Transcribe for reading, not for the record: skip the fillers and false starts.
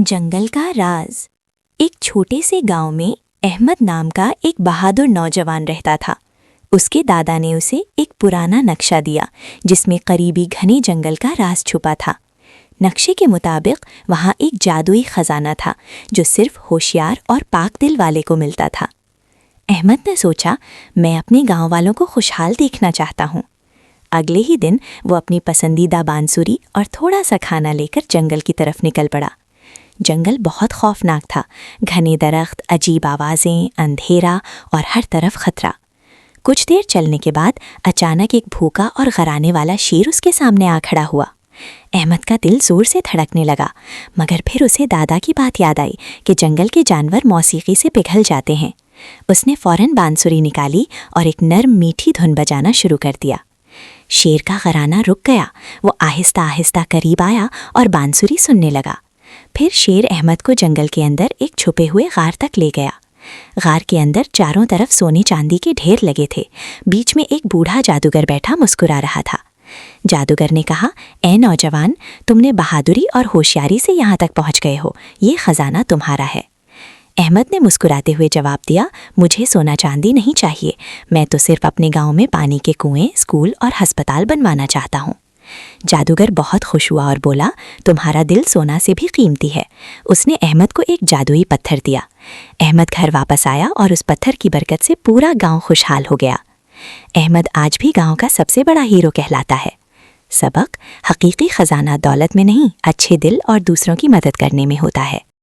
जंगल का राज। एक छोटे से गांव में अहमद नाम का एक बहादुर नौजवान रहता था। उसके दादा ने उसे एक पुराना नक्शा दिया जिसमें करीबी घने जंगल का राज छुपा था। नक्शे के मुताबिक वहाँ एक जादुई खजाना था जो सिर्फ होशियार और पाक दिल वाले को मिलता था। अहमद ने सोचा, मैं अपने गांव वालों को खुशहाल देखना चाहता हूँ। अगले ही दिन वो अपनी पसंदीदा बांसुरी और थोड़ा सा खाना लेकर जंगल की तरफ निकल पड़ा। जंगल बहुत खौफनाक था। घने दरख्त, अजीब आवाज़ें, अंधेरा और हर तरफ खतरा। कुछ देर चलने के बाद अचानक एक भूखा और घराने वाला शेर उसके सामने आ खड़ा हुआ। अहमद का दिल जोर से धड़कने लगा, मगर फिर उसे दादा की बात याद आई कि जंगल के जानवर मौसीकी से पिघल जाते हैं। उसने फौरन बांसुरी निकाली और एक नर्म मीठी धुन बजाना शुरू कर दिया। शेर का घराना रुक गया। वो आहिस्ता आहिस्ता करीब आया और बांसुरी सुनने लगा। फिर शेर अहमद को जंगल के अंदर एक छुपे हुए गार तक ले गया। गार के अंदर चारों तरफ सोने चांदी के ढेर लगे थे। बीच में एक बूढ़ा जादूगर बैठा मुस्कुरा रहा था। जादूगर ने कहा, ए नौजवान, तुमने बहादुरी और होशियारी से यहाँ तक पहुँच गए हो। ये खजाना तुम्हारा है। अहमद ने मुस्कुराते हुए जवाब दिया, मुझे सोना चांदी नहीं चाहिए। मैं तो सिर्फ अपने गांव में पानी के कुएं, स्कूल और अस्पताल बनवाना चाहता हूँ। जादूगर बहुत खुश हुआ और बोला, तुम्हारा दिल सोना से भी कीमती है। उसने अहमद को एक जादुई पत्थर दिया। अहमद घर वापस आया और उस पत्थर की बरकत से पूरा गांव खुशहाल हो गया। अहमद आज भी गांव का सबसे बड़ा हीरो कहलाता है। सबक: हकीकी खजाना दौलत में नहीं, अच्छे दिल और दूसरों की मदद करने में होता है।